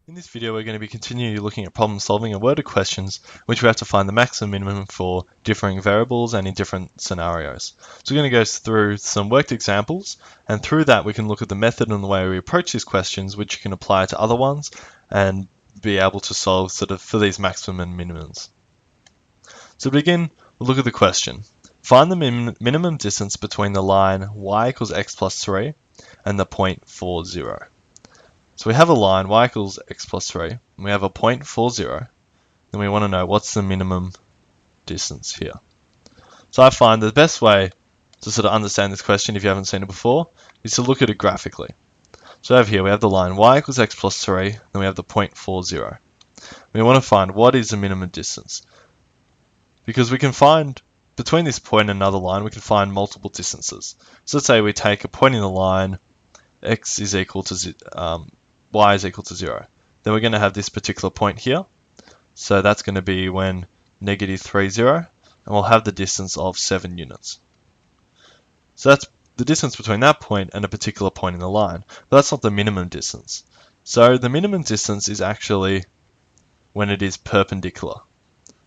In this video, we're going to be continuing looking at problem solving and worded questions, which we have to find the maximum and minimum for differing variables and in different scenarios. So we're going to go through some worked examples, and through that we can look at the method and the way we approach these questions, which you can apply to other ones and be able to solve sort of for these maximum and minimums. So to begin, we'll look at the question. Find the minimum distance between the line y equals x plus 3 and the point 4, 0. So we have a line y equals x plus 3, and we have a point 4, 0, and we want to know what's the minimum distance here. So I find the best way to sort of understand this question, if you haven't seen it before, is to look at it graphically. So over here we have the line y equals x plus 3, and we have the point 4, 0. We want to find what is the minimum distance. Because we can find, between this point and another line, we can find multiple distances. So let's say we take a point in the line, x is equal to y is equal to 0. Then we're going to have this particular point here. So that's going to be when negative 3, 0, and we'll have the distance of 7 units. So that's the distance between that point and a particular point in the line. But that's not the minimum distance. So the minimum distance is actually when it is perpendicular.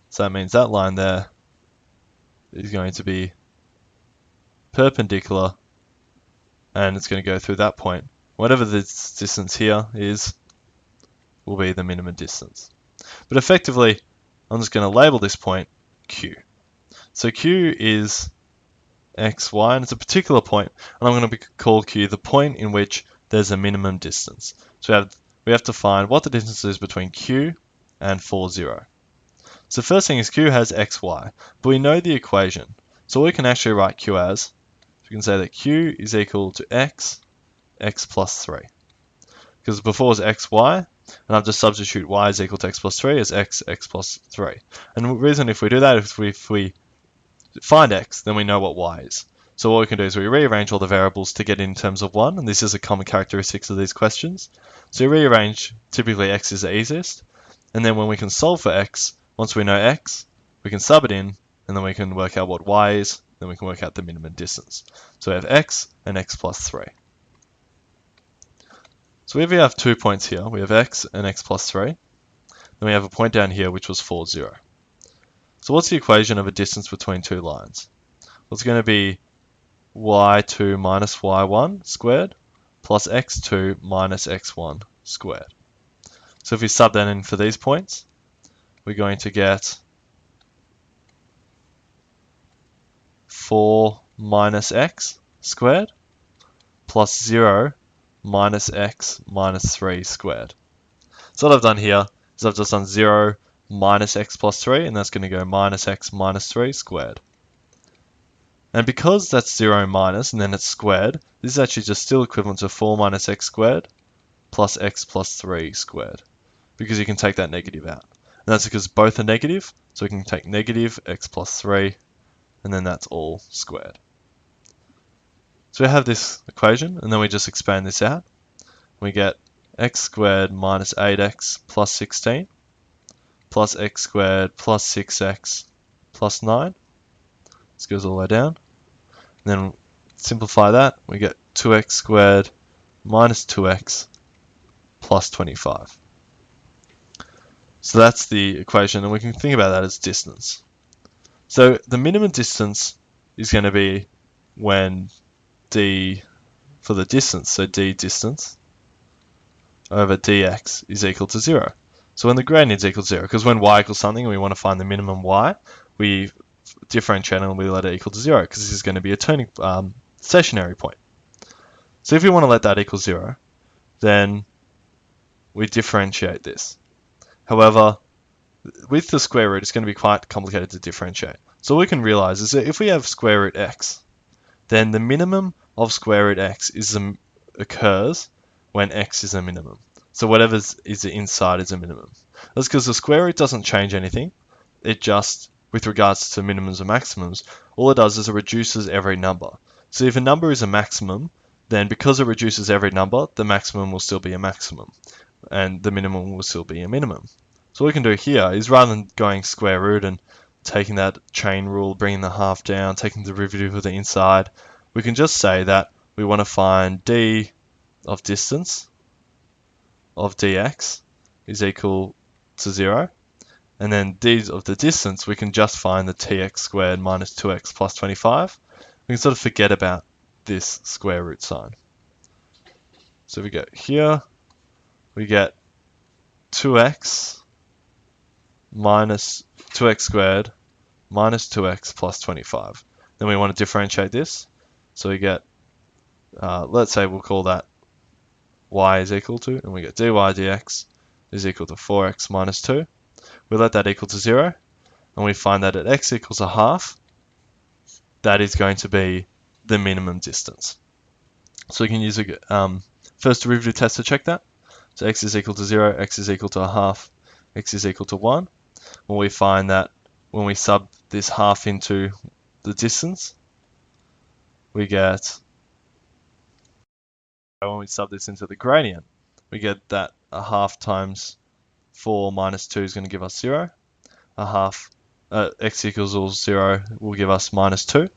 So that means that line there is going to be perpendicular, and it's going to go through that point. Whatever this distance here is, will be the minimum distance. But effectively, I'm just going to label this point Q. So Q is x, y, and it's a particular point, and I'm going to call Q the point in which there's a minimum distance. So we have to find what the distance is between Q and 4, 0. So first thing is Q has x, y, but we know the equation. So we can actually write Q as, we can say that Q is equal to x plus 3. Because before it was x, y, and I've just substitute y is equal to x plus 3 as x plus 3. And the reason if we do that, if we find x, then we know what y is. So what we can do is we rearrange all the variables to get in terms of 1, and this is a common characteristic of these questions. So you rearrange, typically x is the easiest, and then when we can solve for x, once we know x, we can sub it in, and then we can work out what y is, then we can work out the minimum distance. So we have x and x plus 3. So if we have 2 points here, we have x and x plus 3, then we have a point down here which was 4, 0. So what's the equation of a distance between two lines? Well, it's going to be y2 minus y1 squared plus x2 minus x1 squared. So if we sub that in for these points, we're going to get 4 minus x squared plus 0 minus x minus 3 squared. So what I've done here is I've just done 0 minus x plus 3, and that's going to go minus x minus 3 squared. And because that's 0 minus and then it's squared, this is actually just still equivalent to 4 minus x squared plus x plus 3 squared, because you can take that negative out. And that's because both are negative, so we can take negative x plus 3, and then that's all squared. So we have this equation, and then we just expand this out. We get x squared minus 8x plus 16 plus x squared plus 6x plus 9. This goes all the way down. And then simplify that, we get 2x squared minus 2x plus 25. So that's the equation, and we can think about that as distance. So the minimum distance is going to be when d, for the distance, so d distance over dx is equal to 0. So when the gradient is equal to 0, because when y equals something and we want to find the minimum y, we differentiate and we let it equal to 0, because this is going to be a turning stationary point. So if we want to let that equal 0, then we differentiate this. However, with the square root, it's going to be quite complicated to differentiate. So what we can realize is that if we have square root x, then the minimum of square root x occurs when x is a minimum. So whatever is inside is a minimum. That's because the square root doesn't change anything. It just, with regards to minimums and maximums, all it does is it reduces every number. So if a number is a maximum, then because it reduces every number, the maximum will still be a maximum, and the minimum will still be a minimum. So what we can do here is, rather than going square root and taking that chain rule, bringing the half down, taking the derivative of the inside, we can just say that we want to find d of distance of dx, is equal to 0. And then d of the distance, we can just find the tx squared minus 2x plus 25. We can sort of forget about this square root sign. So we go here, we get 2x minus 2x squared minus 2x plus 25. Then we want to differentiate this. So we get, let's say we'll call that y is equal to, and we get dy dx is equal to 4x minus 2. We let that equal to 0, and we find that at x equals a half, that is going to be the minimum distance. So we can use a first derivative test to check that. So x is equal to 0, x is equal to a half, x is equal to 1. Well, we find that when we sub this half into the distance, we get, when we sub this into the gradient, we get that a half times 4 minus 2 is going to give us 0. A half, x equals 0 will give us minus 2.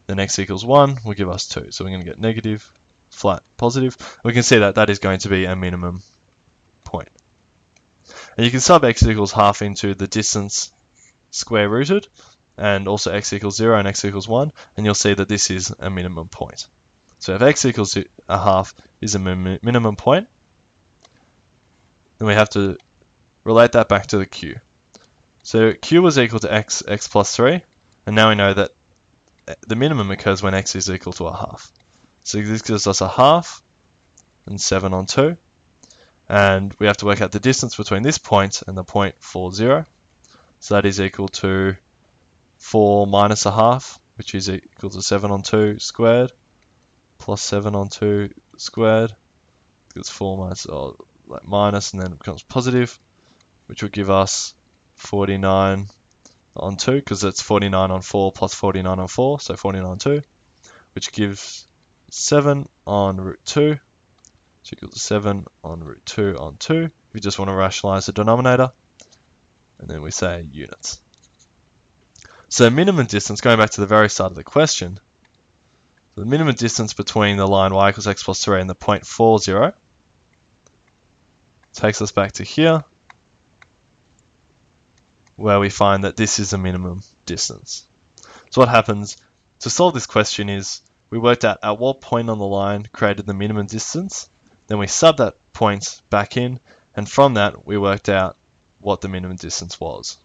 Then x equals 1 will give us 2. So we're going to get negative, flat, positive. We can see that that is going to be a minimum point. And you can sub x equals half into the distance square rooted, and also x equals 0 and x equals 1, and you'll see that this is a minimum point. So if x equals a half is a minimum point, then we have to relate that back to the q. So q was equal to x plus 3, and now we know that the minimum occurs when x is equal to a half. So this gives us a half and 7 on 2, and we have to work out the distance between this point and the point 4, 0. So that is equal to 4 minus a half, which is equal to 7 on 2 squared, plus 7 on 2 squared. It's 4 minus, minus, and then it becomes positive, which will give us 49 on 2, because it's 49 on 4 plus 49 on 4, so 49 on 2, which gives 7 on root 2, which equals 7 on root 2 on 2. We just want to rationalize the denominator, and then we say units. So minimum distance, going back to the very start of the question, so the minimum distance between the line y equals x plus 3 and the point 4, 0 takes us back to here, where we find that this is a minimum distance. So what happens to solve this question is we worked out at what point on the line created the minimum distance, then we sub that point back in, and from that we worked out what the minimum distance was.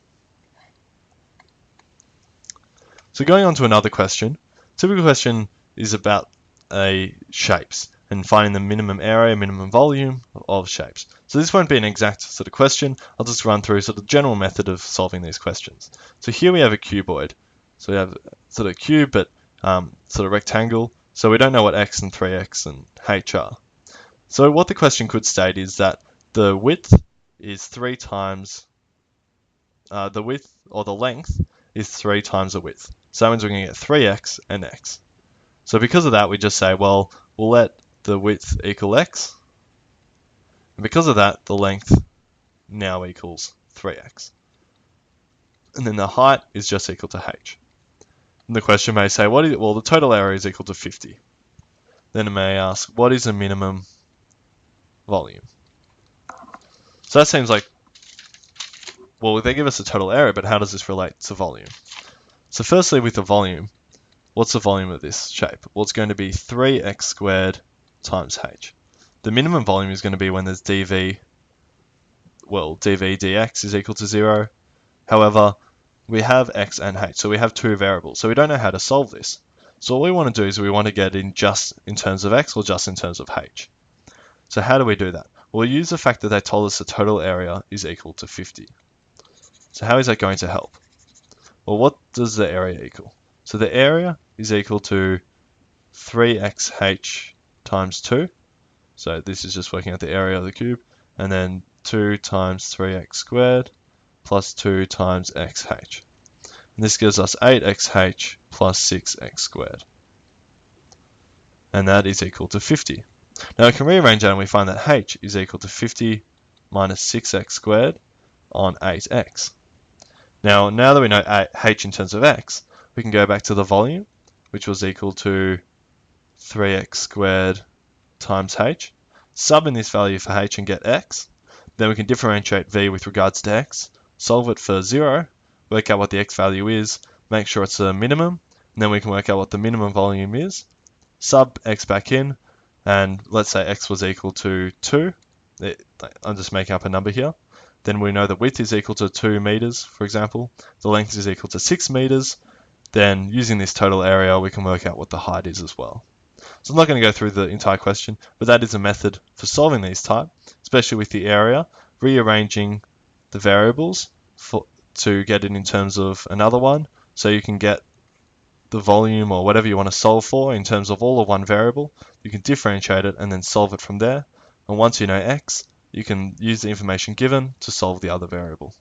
So going on to another question, typical question is about shapes and finding the minimum area, minimum volume of shapes. So this won't be an exact sort of question. I'll just run through sort of the general method of solving these questions. So here we have a cuboid. So we have sort of cube, but sort of rectangle. So we don't know what x and 3x and h are. So what the question could state is that the width is 3 times the width, or the length is 3 times the width. So that means we're going to get 3x and x. So because of that, we just say, well, we'll let the width equal x, and because of that, the length now equals 3x. And then the height is just equal to h. And the question may say, well, the total area is equal to 50. Then it may ask, what is the minimum volume? So that seems like, well, they give us the total area, but how does this relate to volume? So firstly, with the volume, what's the volume of this shape? Well, it's going to be 3x squared times h. The minimum volume is going to be when there's dv dx is equal to 0. However, we have x and h, so we have two variables. So we don't know how to solve this. So what we want to do is we want to get in just in terms of x or just in terms of h. So how do we do that? We'll use the fact that they told us the total area is equal to 50. So how is that going to help? Well, what does the area equal? So the area is equal to 3xh times 2. So this is just working out the area of the cube. And then 2 times 3x squared plus 2 times xh. And this gives us 8xh plus 6x squared. And that is equal to 50. Now we can rearrange that and we find that h is equal to 50 minus 6x squared on 8x. Now that we know h in terms of x, we can go back to the volume, which was equal to 3x squared times h, sub in this value for h and get x. Then we can differentiate v with regards to x, solve it for 0, work out what the x value is, make sure it's a minimum, and then we can work out what the minimum volume is, sub x back in, and let's say x was equal to 2. I'm just making up a number here. Then we know the width is equal to 2 meters, for example. The length is equal to 6 meters. Then using this total area, we can work out what the height is as well. So I'm not going to go through the entire question, but that is a method for solving these type, especially with the area, rearranging the variables to get it in terms of another one, so you can get the volume or whatever you want to solve for in terms of all of one variable. You can differentiate it and then solve it from there. And once you know x, you can use the information given to solve the other variable.